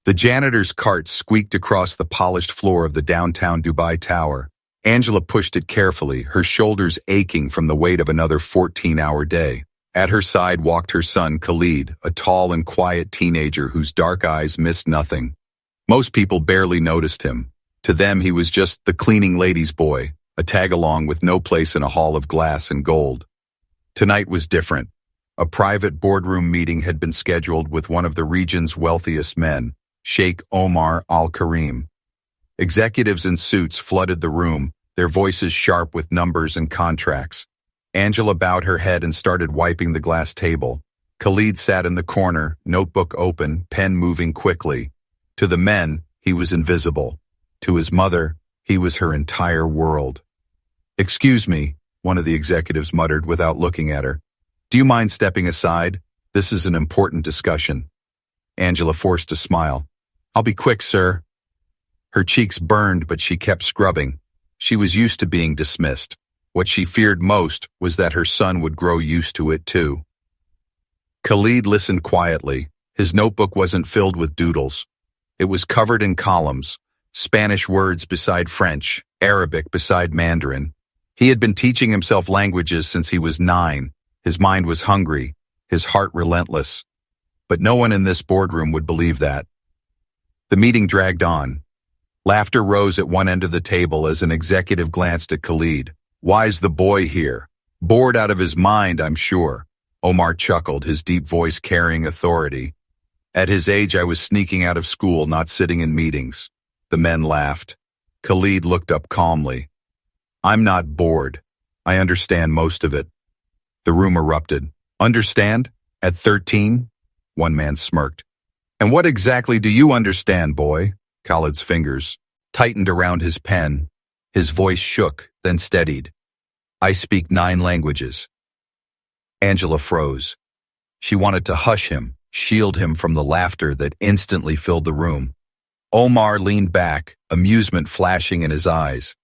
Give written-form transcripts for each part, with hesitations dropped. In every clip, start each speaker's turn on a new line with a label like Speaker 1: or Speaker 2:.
Speaker 1: The janitor's cart squeaked across the polished floor of the downtown Dubai Tower. Angela pushed it carefully, her shoulders aching from the weight of another 14-hour day. At her side walked her son, Khalid, a tall and quiet teenager whose dark eyes missed nothing. Most people barely noticed him. To them, he was just the cleaning lady's boy, a tag-along with no place in a hall of glass and gold. Tonight was different. A private boardroom meeting had been scheduled with one of the region's wealthiest men, Sheikh Omar Al-Karim. Executives in suits flooded the room, their voices sharp with numbers and contracts. Angela bowed her head and started wiping the glass table. Khalid sat in the corner, notebook open, pen moving quickly. To the men, he was invisible. To his mother, he was her entire world. "Excuse me," one of the executives muttered without looking at her. "Do you mind stepping aside? This is an important discussion." Angela forced a smile. "I'll be quick, sir." Her cheeks burned, but she kept scrubbing. She was used to being dismissed. What she feared most was that her son would grow used to it too. Khalid listened quietly. His notebook wasn't filled with doodles. It was covered in columns, Spanish words beside French, Arabic beside Mandarin. He had been teaching himself languages since he was 9. His mind was hungry, his heart relentless. But no one in this boardroom would believe that. The meeting dragged on. Laughter rose at one end of the table as an executive glanced at Khalid. "Why's the boy here? Bored out of his mind, I'm sure." Omar chuckled, his deep voice carrying authority. "At his age, I was sneaking out of school, not sitting in meetings." The men laughed. Khalid looked up calmly. "I'm not bored. I understand most of it." The room erupted. "Understand? At 13? One man smirked. "And what exactly do you understand, boy?" Khalid's fingers tightened around his pen. His voice shook, then steadied. "I speak 9 languages." Angela froze. She wanted to hush him, shield him from the laughter that instantly filled the room. Omar leaned back, amusement flashing in his eyes.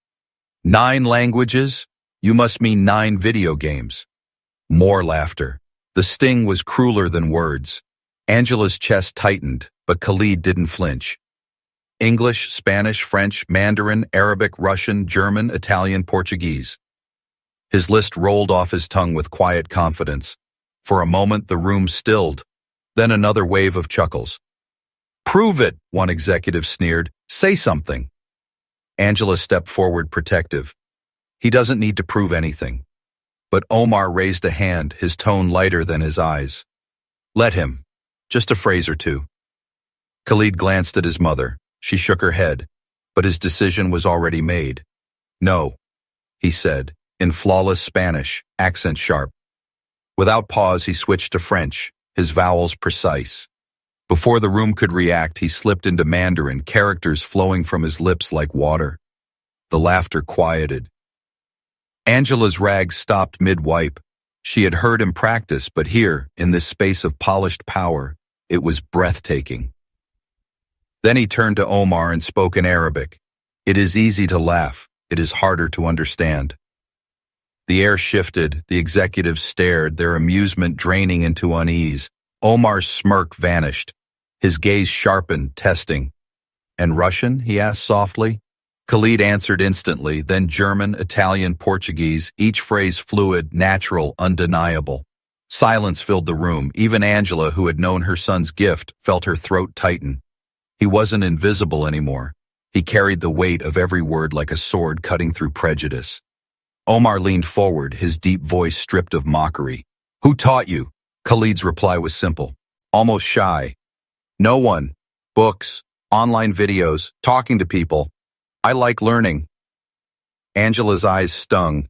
Speaker 1: 9 languages? You must mean 9 video games." More laughter. The sting was crueler than words. Angela's chest tightened, but Khalid didn't flinch. "English, Spanish, French, Mandarin, Arabic, Russian, German, Italian, Portuguese." His list rolled off his tongue with quiet confidence. For a moment, the room stilled. Then another wave of chuckles. "Prove it," one executive sneered. "Say something." Angela stepped forward, protective. "He doesn't need to prove anything." But Omar raised a hand, his tone lighter than his eyes. "Let him. Just a phrase or two." Khalid glanced at his mother. She shook her head, but his decision was already made. "No," he said, in flawless Spanish, accent sharp. Without pause, he switched to French, his vowels precise. Before the room could react, he slipped into Mandarin, characters flowing from his lips like water. The laughter quieted. Angela's rags stopped mid-wipe. She had heard him practice, but here, in this space of polished power, it was breathtaking. Then he turned to Omar and spoke in Arabic. "It is easy to laugh. It is harder to understand." The air shifted, the executives stared, their amusement draining into unease. Omar's smirk vanished. His gaze sharpened, testing. "And Russian?" he asked softly. Khalid answered instantly, then German, Italian, Portuguese, each phrase fluid, natural, undeniable. Silence filled the room. Even Angela, who had known her son's gift, felt her throat tighten. He wasn't invisible anymore. He carried the weight of every word like a sword cutting through prejudice. Omar leaned forward, his deep voice stripped of mockery. "Who taught you?" Khalid's reply was simple, almost shy. "No one. Books, online videos, talking to people. I like learning." Angela's eyes stung.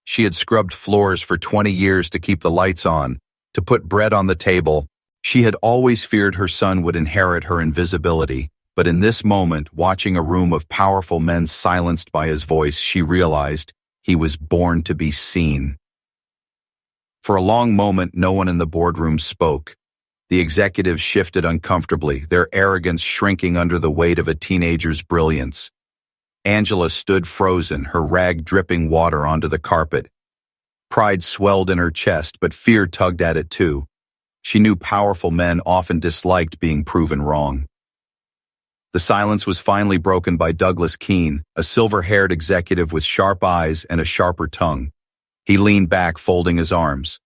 Speaker 1: She had scrubbed floors for 20 years to keep the lights on, to put bread on the table. She had always feared her son would inherit her invisibility, but in this moment, watching a room of powerful men silenced by his voice, she realized he was born to be seen. For a long moment, no one in the boardroom spoke. The executives shifted uncomfortably, their arrogance shrinking under the weight of a teenager's brilliance. Angela stood frozen, her rag dripping water onto the carpet. Pride swelled in her chest, but fear tugged at it too. She knew powerful men often disliked being proven wrong. The silence was finally broken by Douglas Keene, a silver-haired executive with sharp eyes and a sharper tongue. He leaned back, folding his arms.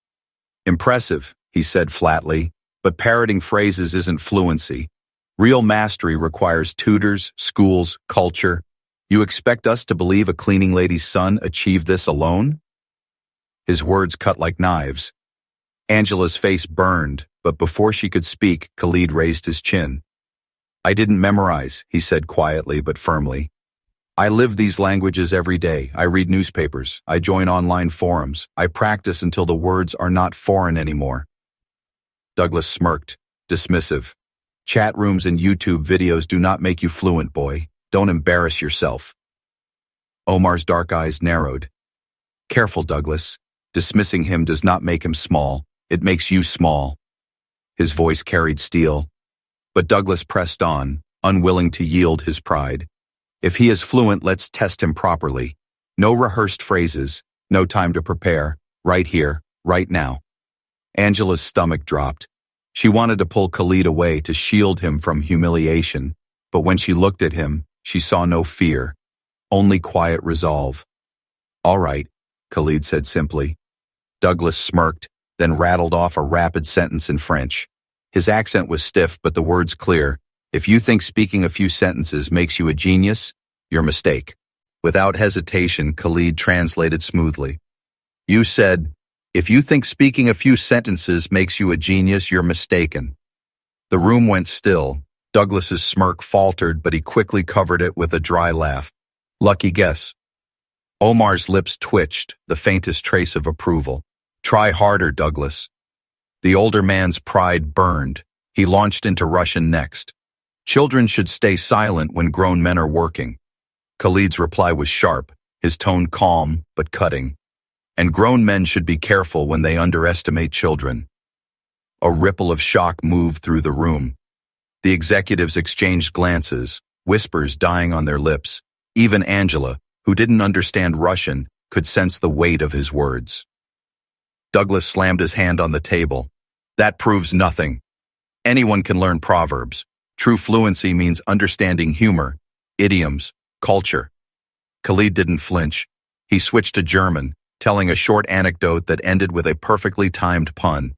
Speaker 1: "Impressive," he said flatly, "but parroting phrases isn't fluency. Real mastery requires tutors, schools, culture. You expect us to believe a cleaning lady's son achieved this alone?" His words cut like knives. Angela's face burned, but before she could speak, Khalid raised his chin. "I didn't memorize," he said quietly but firmly. "I live these languages every day. I read newspapers. I join online forums. I practice until the words are not foreign anymore." Douglas smirked, dismissive. "Chat rooms and YouTube videos do not make you fluent, boy. Don't embarrass yourself." Omar's dark eyes narrowed. "Careful, Douglas. Dismissing him does not make him small. It makes you small." His voice carried steel. But Douglas pressed on, unwilling to yield his pride. "If he is fluent, let's test him properly. No rehearsed phrases, no time to prepare. Right here, right now." Angela's stomach dropped. She wanted to pull Khalid away to shield him from humiliation, but when she looked at him, she saw no fear, only quiet resolve. "All right," Khalid said simply. Douglas smirked, then rattled off a rapid sentence in French. His accent was stiff, but the words clear. "If you think speaking a few sentences makes you a genius, you're mistaken." Without hesitation, Khalid translated smoothly. "You said, if you think speaking a few sentences makes you a genius, you're mistaken." The room went still. Douglas's smirk faltered, but he quickly covered it with a dry laugh. "Lucky guess." Omar's lips twitched, the faintest trace of approval. "Try harder, Douglas." The older man's pride burned. He launched into Russian next. "Children should stay silent when grown men are working." Khalid's reply was sharp, his tone calm but cutting. "And grown men should be careful when they underestimate children." A ripple of shock moved through the room. The executives exchanged glances, whispers dying on their lips. Even Angela, who didn't understand Russian, could sense the weight of his words. Douglas slammed his hand on the table. "That proves nothing. Anyone can learn proverbs. True fluency means understanding humor, idioms, culture." Khalid didn't flinch. He switched to German, telling a short anecdote that ended with a perfectly timed pun.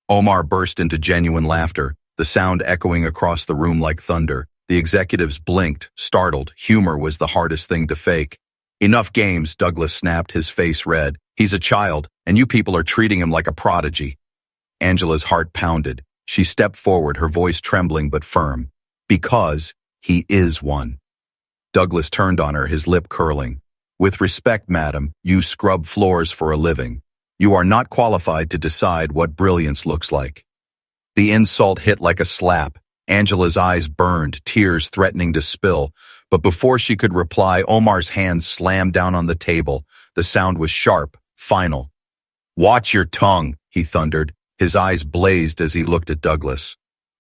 Speaker 1: Omar burst into genuine laughter, the sound echoing across the room like thunder. The executives blinked, startled. Humor was the hardest thing to fake. "Enough games," Douglas snapped, his face red. "He's a child, and you people are treating him like a prodigy." Angela's heart pounded. She stepped forward, her voice trembling but firm. "Because he is one." Douglas turned on her, his lip curling. "With respect, madam, you scrub floors for a living. You are not qualified to decide what brilliance looks like." The insult hit like a slap. Angela's eyes burned, tears threatening to spill. But before she could reply, Omar's hands slammed down on the table. The sound was sharp, final. "Watch your tongue," he thundered. His eyes blazed as he looked at Douglas.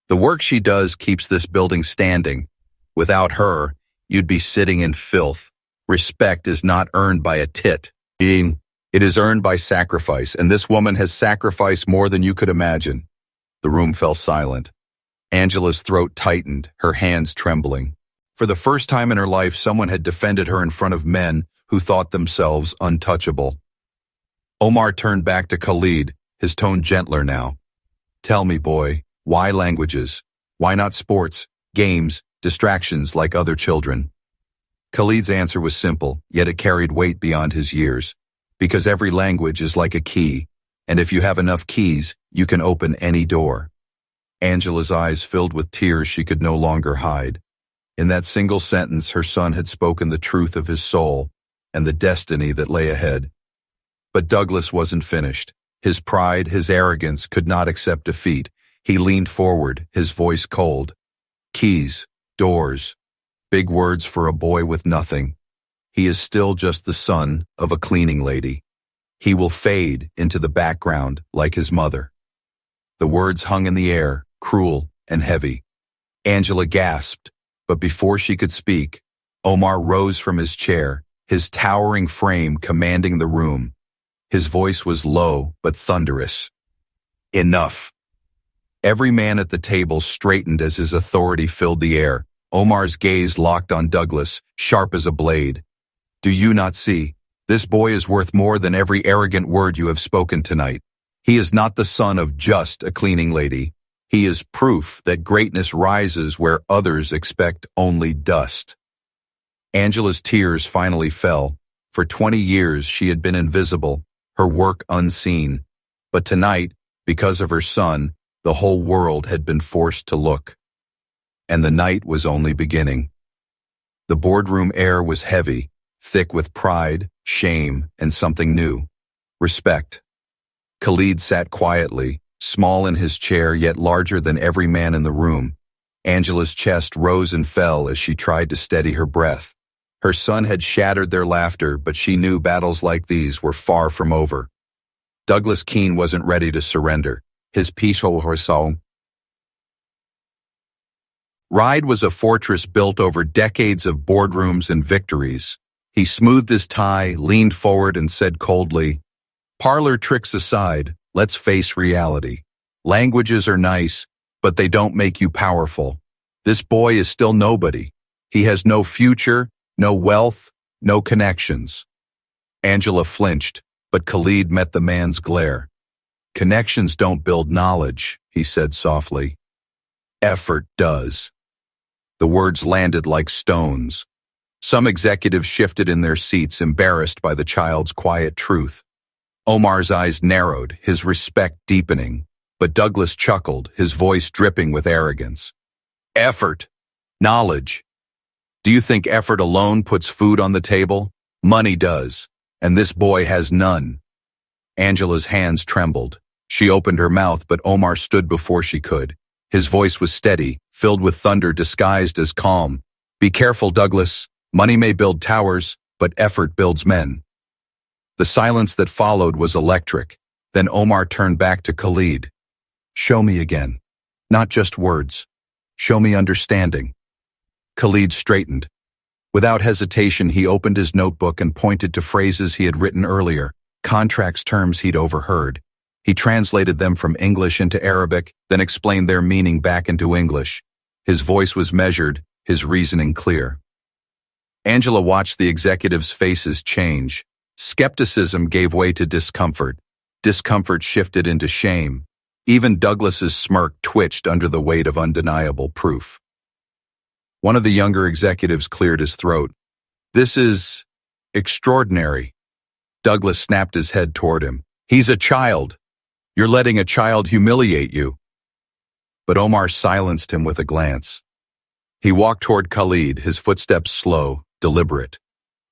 Speaker 1: "The work she does keeps this building standing. Without her, you'd be sitting in filth. Respect is not earned by a tit. It is earned by sacrifice, and this woman has sacrificed more than you could imagine." The room fell silent. Angela's throat tightened, her hands trembling. For the first time in her life, someone had defended her in front of men who thought themselves untouchable. Omar turned back to Khalid, his tone gentler now. "Tell me, boy, why languages? Why not sports, games, distractions like other children?" Khalid's answer was simple, yet it carried weight beyond his years. "Because every language is like a key, and if you have enough keys, you can open any door." Angela's eyes filled with tears she could no longer hide. In that single sentence, her son had spoken the truth of his soul and the destiny that lay ahead. But Douglas wasn't finished. His pride, his arrogance could not accept defeat. He leaned forward, his voice cold. "Keys, doors, big words for a boy with nothing. He is still just the son of a cleaning lady. He will fade into the background like his mother." The words hung in the air, cruel and heavy. Angela gasped, but before she could speak, Omar rose from his chair, his towering frame commanding the room. His voice was low but thunderous. "Enough." Every man at the table straightened as his authority filled the air. Omar's gaze locked on Douglas, sharp as a blade. Do you not see? This boy is worth more than every arrogant word you have spoken tonight. He is not the son of just a cleaning lady. He is proof that greatness rises where others expect only dust. Angela's tears finally fell. For 20 years she had been invisible, her work unseen. But tonight, because of her son, the whole world had been forced to look. And the night was only beginning. The boardroom air was heavy, thick with pride, shame, and something new. Respect. Khalid sat quietly, small in his chair yet larger than every man in the room. Angela's chest rose and fell as she tried to steady her breath. Her son had shattered their laughter, but she knew battles like these were far from over. Douglas Keene wasn't ready to surrender. His peaceful soul. Ride was a fortress built over decades of boardrooms and victories. He smoothed his tie, leaned forward, and said coldly, "Parlor tricks aside, let's face reality. Languages are nice, but they don't make you powerful. This boy is still nobody. He has no future, no wealth, no connections." Angela flinched, but Khalid met the man's glare. "Connections don't build knowledge," he said softly. "Effort does." The words landed like stones. Some executives shifted in their seats, embarrassed by the child's quiet truth. Omar's eyes narrowed, his respect deepening, but Douglas chuckled, his voice dripping with arrogance. "Effort. Knowledge. Do you think effort alone puts food on the table? Money does, and this boy has none." Angela's hands trembled. She opened her mouth, but Omar stood before she could. His voice was steady, filled with thunder disguised as calm. "Be careful, Douglas. Money may build towers, but effort builds men." The silence that followed was electric. Then Omar turned back to Khalid. "Show me again. Not just words. Show me understanding." Khalid straightened. Without hesitation, he opened his notebook and pointed to phrases he had written earlier, contracts terms he'd overheard. He translated them from English into Arabic, then explained their meaning back into English. His voice was measured, his reasoning clear. Angela watched the executives' faces change. Skepticism gave way to discomfort. Discomfort shifted into shame. Even Douglas's smirk twitched under the weight of undeniable proof. One of the younger executives cleared his throat. "This is extraordinary." Douglas snapped his head toward him. "He's a child. You're letting a child humiliate you." But Omar silenced him with a glance. He walked toward Khalid, his footsteps slow, deliberate.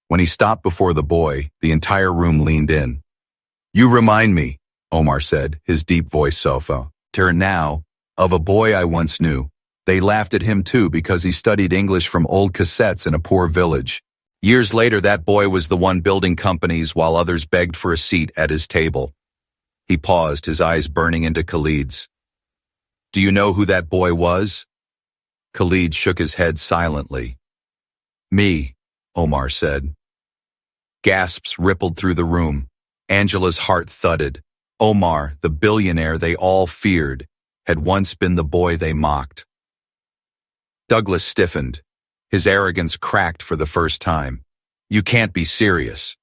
Speaker 1: When he stopped before the boy, the entire room leaned in. "You remind me," Omar said, his deep voice sofa, now, "of a boy I once knew. They laughed at him too because he studied English from old cassettes in a poor village. Years later, that boy was the one building companies while others begged for a seat at his table." He paused, his eyes burning into Khalid's. "Do you know who that boy was?" Khalid shook his head silently. "Me," Omar said. Gasps rippled through the room. Angela's heart thudded. Omar, the billionaire they all feared, had once been the boy they mocked. Douglas stiffened. His arrogance cracked for the first time. "You can't be serious."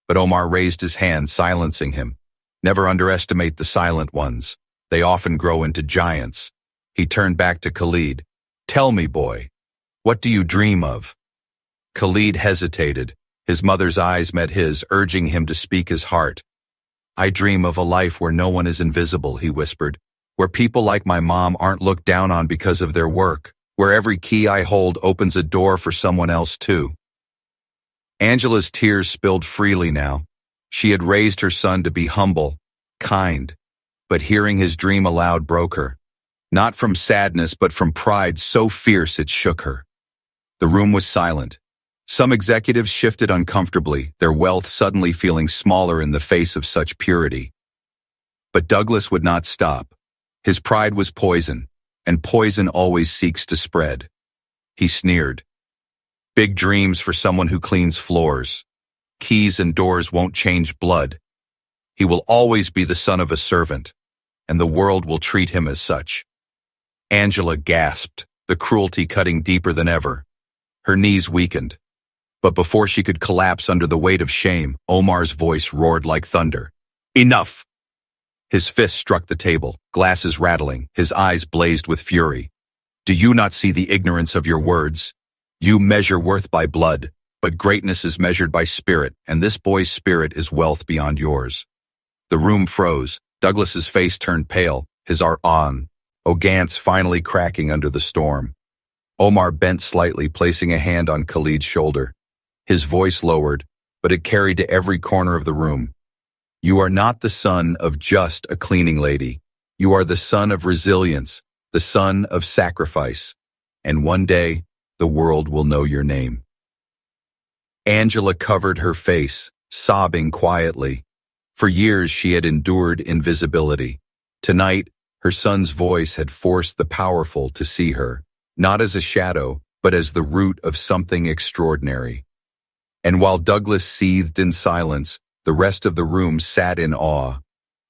Speaker 1: But Omar raised his hand, silencing him. "Never underestimate the silent ones. They often grow into giants." He turned back to Khalid. "Tell me, boy, what do you dream of?" Khalid hesitated. His mother's eyes met his, urging him to speak his heart. "I dream of a life where no one is invisible," he whispered. "Where people like my mom aren't looked down on because of their work. Where every key I hold opens a door for someone else too." Angela's tears spilled freely now. She had raised her son to be humble, kind, but hearing his dream aloud broke her. Not from sadness, but from pride so fierce it shook her. The room was silent. Some executives shifted uncomfortably, their wealth suddenly feeling smaller in the face of such purity. But Douglas would not stop. His pride was poison, and poison always seeks to spread. He sneered. "Big dreams for someone who cleans floors. Keys and doors won't change blood. He will always be the son of a servant, and the world will treat him as such." Angela gasped. the cruelty cutting deeper than ever. Her knees weakened. But before she could collapse under the weight of shame, Omar's voice roared like thunder. Enough! His fist struck the table, glasses rattling, his eyes blazed with fury. Do you not see the ignorance of your words? You measure worth by blood, but greatness is measured by spirit, and this boy's spirit is wealth beyond yours. The room froze. Douglas's face turned pale, his art on, Ogance finally cracking under the storm. Omar bent slightly, placing a hand on Khalid's shoulder. His voice lowered, but it carried to every corner of the room. You are not the son of just a cleaning lady. You are the son of resilience, the son of sacrifice. And one day, the world will know your name. Angela covered her face, sobbing quietly. For years she had endured invisibility. Tonight, her son's voice had forced the powerful to see her, not as a shadow, but as the root of something extraordinary. And while Douglas seethed in silence, the rest of the room sat in awe.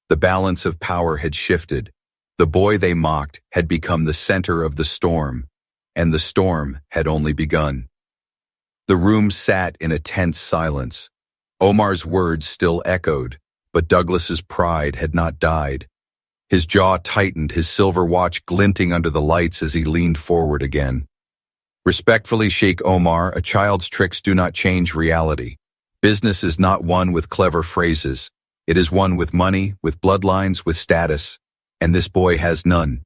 Speaker 1: The balance of power had shifted. The boy they mocked had become the center of the storm, and the storm had only begun. The room sat in a tense silence. Omar's words still echoed, but Douglas's pride had not died. His jaw tightened, his silver watch glinting under the lights as he leaned forward again. Respectfully, Sheikh Omar, a child's tricks do not change reality. Business is not won with clever phrases. It is won with money, with bloodlines, with status, and this boy has none.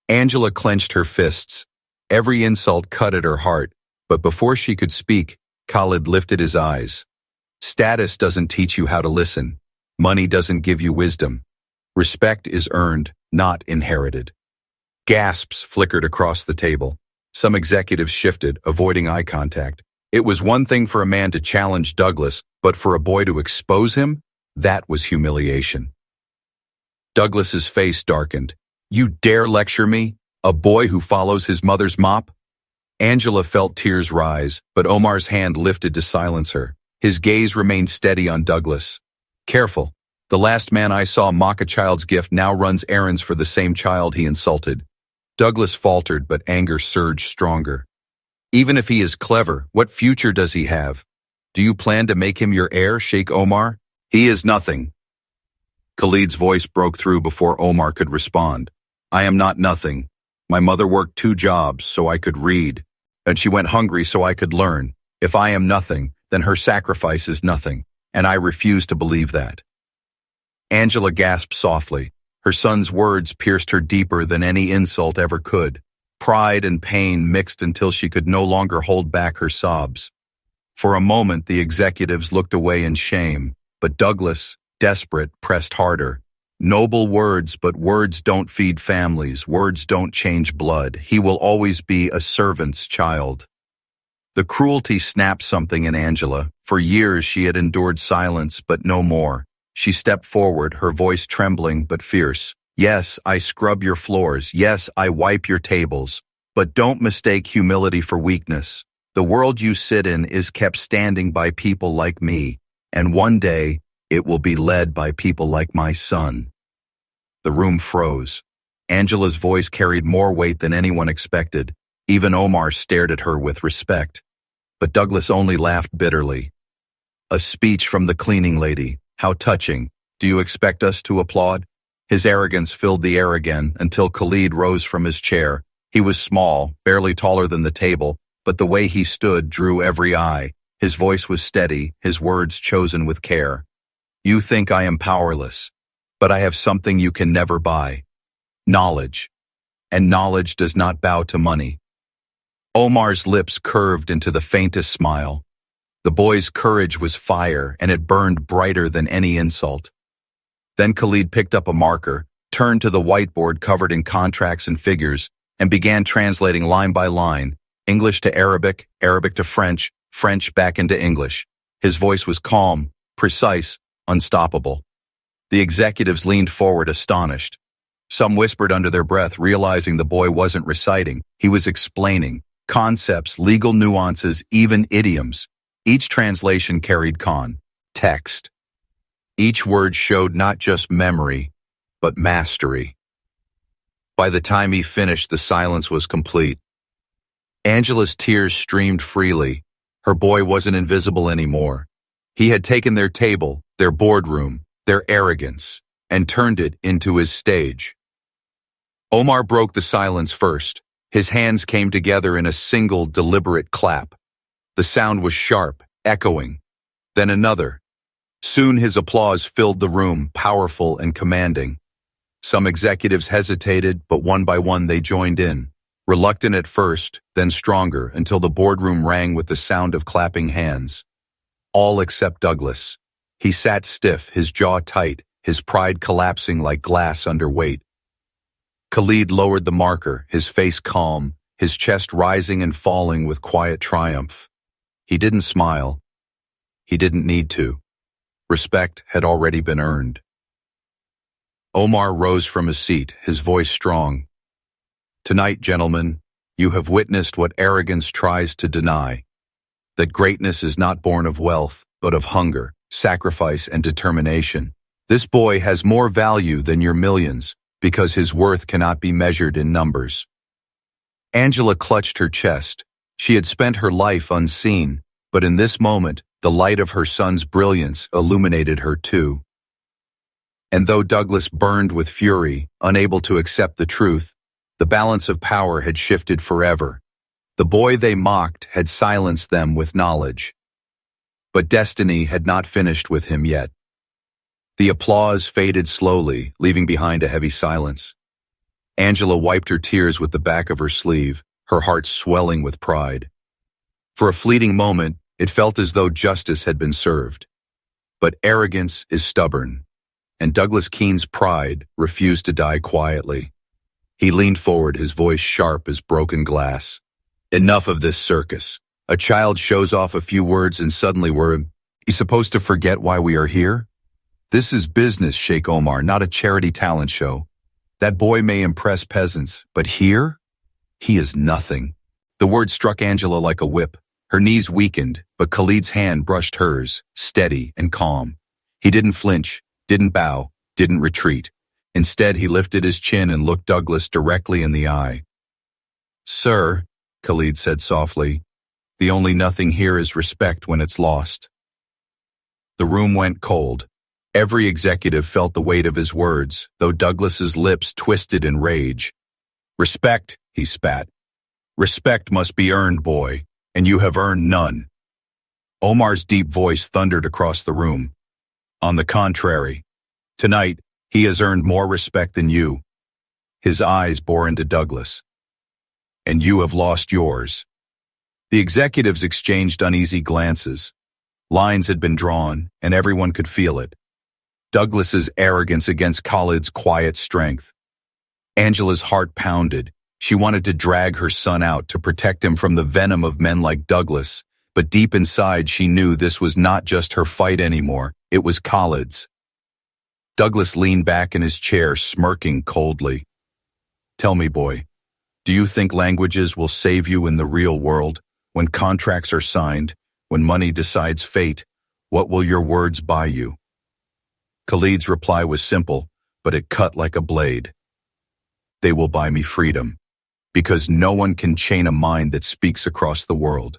Speaker 1: Angela clenched her fists. Every insult cut at her heart, but before she could speak, Khalid lifted his eyes. Status doesn't teach you how to listen. Money doesn't give you wisdom. Respect is earned, not inherited. Gasps flickered across the table. Some executives shifted, avoiding eye contact. It was one thing for a man to challenge Douglas, but for a boy to expose him? That was humiliation. Douglas's face darkened. You dare lecture me? A boy who follows his mother's mop? Angela felt tears rise, but Omar's hand lifted to silence her. His gaze remained steady on Douglas. Careful. The last man I saw mock a child's gift now runs errands for the same child he insulted. Douglas faltered, but anger surged stronger. Even if he is clever, what future does he have? Do you plan to make him your heir, Sheikh Omar? He is nothing. Khalid's voice broke through before Omar could respond. I am not nothing. My mother worked 2 jobs so I could read, and she went hungry so I could learn. If I am nothing, then her sacrifice is nothing, and I refuse to believe that. Angela gasped softly. Her son's words pierced her deeper than any insult ever could. Pride and pain mixed until she could no longer hold back her sobs. For a moment, the executives looked away in shame, but Douglas, desperate, pressed harder. Noble words, but words don't feed families. Words don't change blood. He will always be a servant's child. The cruelty snapped something in Angela. For years she had endured silence, but no more. She stepped forward, her voice trembling but fierce. Yes, I scrub your floors. Yes, I wipe your tables. But don't mistake humility for weakness. The world you sit in is kept standing by people like me, and one day it will be led by people like my son. The room froze. Angela's voice carried more weight than anyone expected. Even Omar stared at her with respect. But Douglas only laughed bitterly. A speech from the cleaning lady. How touching. Do you expect us to applaud? His arrogance filled the air again until Khalid rose from his chair. He was small, barely taller than the table, but the way he stood drew every eye. His voice was steady, his words chosen with care. You think I am powerless, but I have something you can never buy. Knowledge. And knowledge does not bow to money. Omar's lips curved into the faintest smile. The boy's courage was fire, and it burned brighter than any insult. Then Khalid picked up a marker, turned to the whiteboard covered in contracts and figures, and began translating line by line, English to Arabic, Arabic to French, French back into English. His voice was calm, precise, unstoppable. The executives leaned forward astonished. Some whispered under their breath, realizing the boy wasn't reciting. He was explaining concepts, legal nuances, even idioms. Each translation carried text. Each word showed not just memory, but mastery. By the time he finished, the silence was complete. Angela's tears streamed freely. Her boy wasn't invisible anymore. He had taken their table, their boardroom, their arrogance, and turned it into his stage. Omar broke the silence first. His hands came together in a single, deliberate clap. The sound was sharp, echoing. Then another. Soon his applause filled the room, powerful and commanding. Some executives hesitated, but one by one they joined in. Reluctant at first, then stronger, until the boardroom rang with the sound of clapping hands. All except Douglas. He sat stiff, his jaw tight, his pride collapsing like glass under weight. Khalid lowered the marker, his face calm, his chest rising and falling with quiet triumph. He didn't smile. He didn't need to. Respect had already been earned. Omar rose from his seat, his voice strong. Tonight, gentlemen, you have witnessed what arrogance tries to deny. That greatness is not born of wealth, but of hunger, sacrifice, and determination. This boy has more value than your millions, because his worth cannot be measured in numbers. Angela clutched her chest. She had spent her life unseen, but in this moment, the light of her son's brilliance illuminated her too. And though Douglas burned with fury, unable to accept the truth, the balance of power had shifted forever. The boy they mocked had silenced them with knowledge. But destiny had not finished with him yet. The applause faded slowly, leaving behind a heavy silence. Angela wiped her tears with the back of her sleeve, her heart swelling with pride. For a fleeting moment, it felt as though justice had been served. But arrogance is stubborn, and Douglas Keene's pride refused to die quietly. He leaned forward, his voice sharp as broken glass. Enough of this circus. A child shows off a few words and suddenly he's supposed to forget why we are here? This is business, Sheikh Omar, not a charity talent show. That boy may impress peasants, but here? He is nothing. The word struck Angela like a whip. Her knees weakened, but Khalid's hand brushed hers, steady and calm. He didn't flinch, didn't bow, didn't retreat. Instead, he lifted his chin and looked Douglas directly in the eye. Sir, Khalid said softly, the only nothing here is respect when it's lost. The room went cold. Every executive felt the weight of his words, though Douglas's lips twisted in rage. Respect, he spat. Respect must be earned, boy, and you have earned none. Omar's deep voice thundered across the room. On the contrary, tonight, he has earned more respect than you. His eyes bore into Douglas. And you have lost yours. The executives exchanged uneasy glances. Lines had been drawn, and everyone could feel it. Douglas's arrogance against Khalid's quiet strength. Angela's heart pounded. She wanted to drag her son out to protect him from the venom of men like Douglas, but deep inside she knew this was not just her fight anymore, it was Khalid's. Douglas leaned back in his chair, smirking coldly. Tell me, boy, do you think languages will save you in the real world? When contracts are signed, when money decides fate, what will your words buy you? Khalid's reply was simple, but it cut like a blade. They will buy me freedom, because no one can chain a mind that speaks across the world.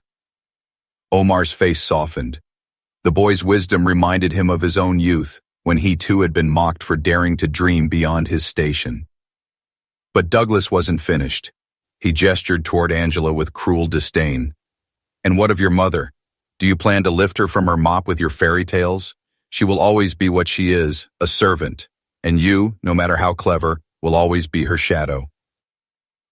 Speaker 1: Omar's face softened. The boy's wisdom reminded him of his own youth, when he too had been mocked for daring to dream beyond his station. But Douglas wasn't finished. He gestured toward Angela with cruel disdain. And what of your mother? Do you plan to lift her from her mop with your fairy tales? She will always be what she is, a servant. And you, no matter how clever, will always be her shadow.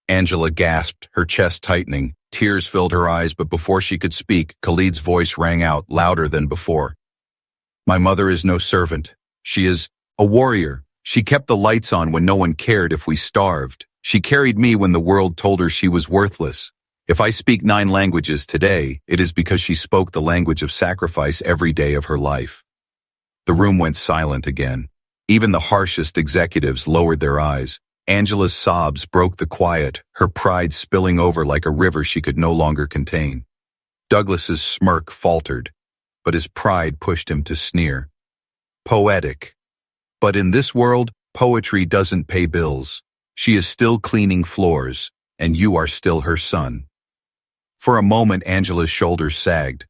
Speaker 1: Angela gasped, her chest tightening. Tears filled her eyes, but before she could speak, Khalid's voice rang out, louder than before. My mother is no servant. She is a warrior. She kept the lights on when no one cared if we starved. She carried me when the world told her she was worthless. If I speak 9 languages today, it is because she spoke the language of sacrifice every day of her life. The room went silent again. Even the harshest executives lowered their eyes. Angela's sobs broke the quiet, her pride spilling over like a river she could no longer contain. Douglas's smirk faltered, but his pride pushed him to sneer. Poetic. But in this world, poetry doesn't pay bills. She is still cleaning floors, and you are still her son. For a moment, Angela's shoulders sagged.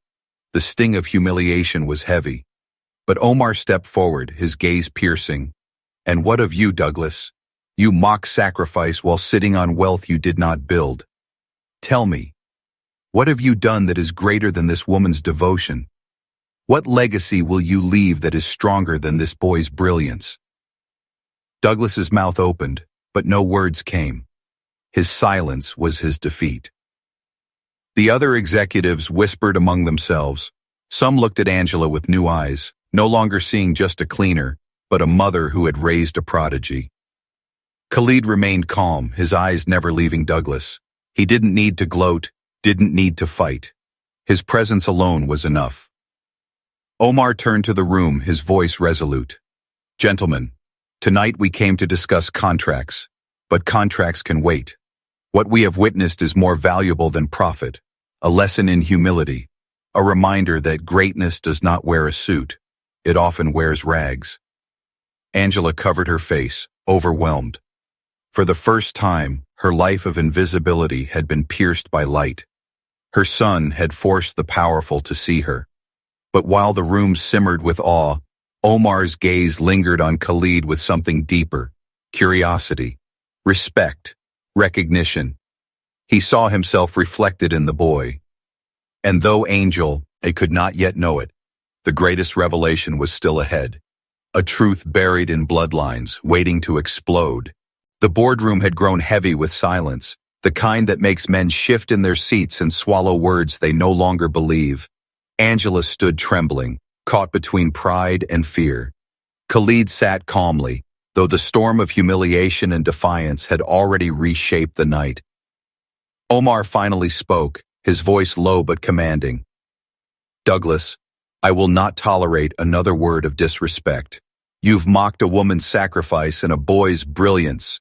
Speaker 1: The sting of humiliation was heavy. But Omar stepped forward, his gaze piercing. And what of you, Douglas? You mock sacrifice while sitting on wealth you did not build. Tell me, what have you done that is greater than this woman's devotion? What legacy will you leave that is stronger than this boy's brilliance? Douglas's mouth opened, but no words came. His silence was his defeat. The other executives whispered among themselves. Some looked at Angela with new eyes, no longer seeing just a cleaner, but a mother who had raised a prodigy. Khalid remained calm, his eyes never leaving Douglas. He didn't need to gloat, didn't need to fight. His presence alone was enough. Omar turned to the room, his voice resolute. Gentlemen, tonight we came to discuss contracts, but contracts can wait. What we have witnessed is more valuable than profit, a lesson in humility, a reminder that greatness does not wear a suit, it often wears rags. Angela covered her face, overwhelmed. For the first time, her life of invisibility had been pierced by light. Her son had forced the powerful to see her. But while the room simmered with awe, Omar's gaze lingered on Khalid with something deeper, curiosity, respect, recognition. He saw himself reflected in the boy. And though Angel, they could not yet know it, the greatest revelation was still ahead. A truth buried in bloodlines, waiting to explode. The boardroom had grown heavy with silence, the kind that makes men shift in their seats and swallow words they no longer believe. Angela stood trembling, caught between pride and fear. Khalid sat calmly, though the storm of humiliation and defiance had already reshaped the night. Omar finally spoke, his voice low but commanding. Douglas, I will not tolerate another word of disrespect. You've mocked a woman's sacrifice and a boy's brilliance.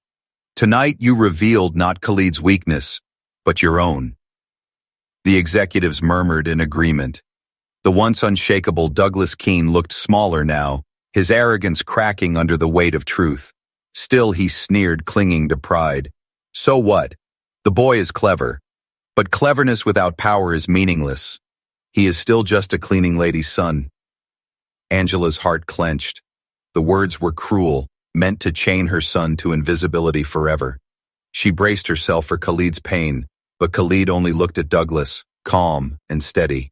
Speaker 1: Tonight you revealed not Khalid's weakness, but your own. The executives murmured in agreement. The once unshakable Douglas Keene looked smaller now, his arrogance cracking under the weight of truth. Still he sneered, clinging to pride. So what? The boy is clever. But cleverness without power is meaningless. He is still just a cleaning lady's son. Angela's heart clenched. The words were cruel, meant to chain her son to invisibility forever. She braced herself for Khalid's pain, but Khalid only looked at Douglas, calm and steady.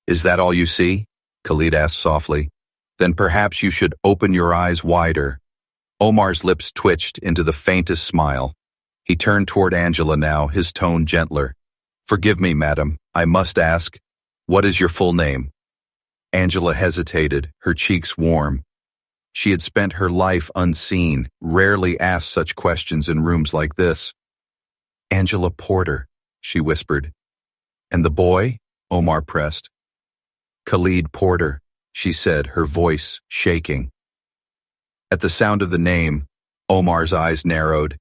Speaker 1: Is that all you see? Khalid asked softly. Then perhaps you should open your eyes wider. Omar's lips twitched into the faintest smile. He turned toward Angela now, his tone gentler. Forgive me, madam, I must ask, what is your full name? Angela hesitated, her cheeks warm. She had spent her life unseen, rarely asked such questions in rooms like this. Angela Porter, she whispered. And the boy? Omar pressed. Khalid Porter, she said, her voice shaking. At the sound of the name, Omar's eyes narrowed.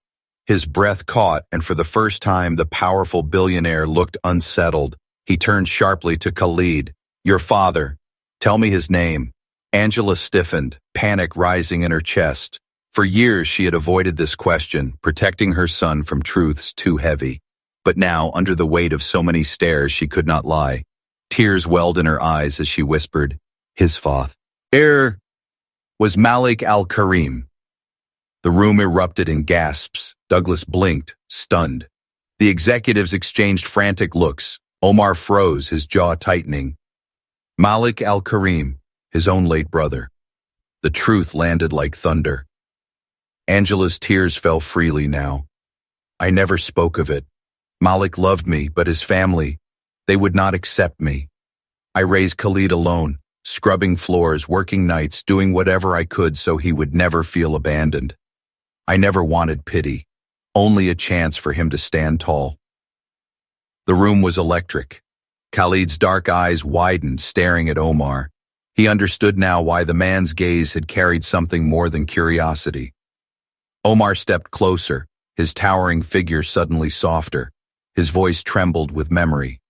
Speaker 1: His breath caught, and for the first time the powerful billionaire looked unsettled. He turned sharply to Khalid. Your father. Tell me his name. Angela stiffened, panic rising in her chest. For years she had avoided this question, protecting her son from truths too heavy. But now, under the weight of so many stares, she could not lie. Tears welled in her eyes as she whispered, his father was Malik Al-Karim. The room erupted in gasps. Douglas blinked, stunned. The executives exchanged frantic looks. Omar froze, his jaw tightening. Malik Al-Karim, his own late brother. The truth landed like thunder. Angela's tears fell freely now. I never spoke of it. Malik loved me, but his family, they would not accept me. I raised Khalid alone, scrubbing floors, working nights, doing whatever I could so he would never feel abandoned. I never wanted pity, only a chance for him to stand tall. The room was electric. Khalid's dark eyes widened, staring at Omar. He understood now why the man's gaze had carried something more than curiosity. Omar stepped closer, his towering figure suddenly softer. His voice trembled with memory.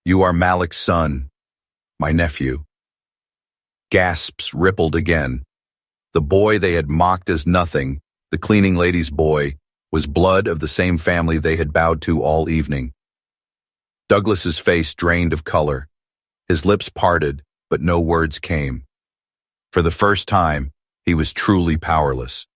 Speaker 1: You are Malik's son, my nephew. Gasps rippled again. The boy they had mocked as nothing, The cleaning lady's boy, was blood of the same family they had bowed to all evening. Douglas's face drained of color. His lips parted, but no words came. For the first time, he was truly powerless.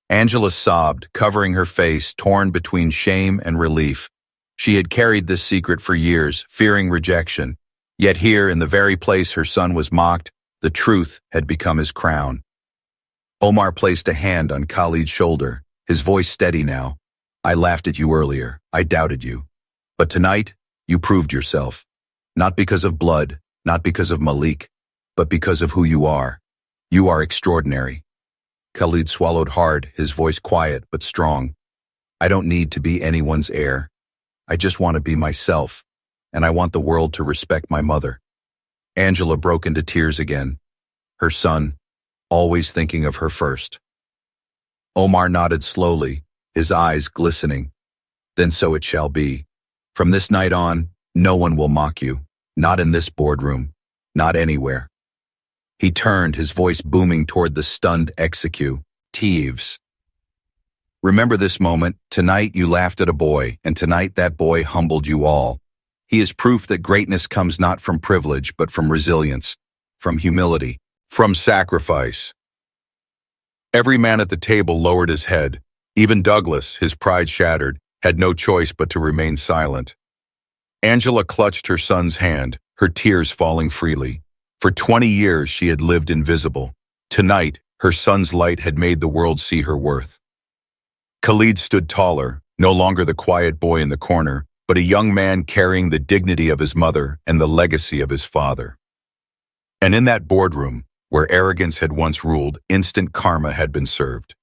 Speaker 1: Angela sobbed, covering her face, torn between shame and relief. She had carried this secret for years, fearing rejection. Yet here, in the very place her son was mocked, the truth had become his crown. Omar placed a hand on Khalid's shoulder, his voice steady now. I laughed at you earlier. I doubted you. But tonight, you proved yourself. Not because of blood, not because of Malik, but because of who you are. You are extraordinary. Khalid swallowed hard, his voice quiet but strong. I don't need to be anyone's heir. I just want to be myself, and I want the world to respect my mother. Angela broke into tears again. Her son, always thinking of her first. Omar nodded slowly, his eyes glistening. Then so it shall be. From this night on, no one will mock you. Not in this boardroom. Not anywhere. He turned, his voice booming toward the stunned executives. Remember this moment. Tonight you laughed at a boy, and tonight that boy humbled you all. He is proof that greatness comes not from privilege, but from resilience, from humility, from sacrifice. Every man at the table lowered his head. Even Douglas, his pride shattered, had no choice but to remain silent. Angela clutched her son's hand, her tears falling freely. For 20 years she had lived invisible. Tonight, her son's light had made the world see her worth. Khalid stood taller, no longer the quiet boy in the corner, but a young man carrying the dignity of his mother and the legacy of his father. And in that boardroom, where arrogance had once ruled, instant karma had been served.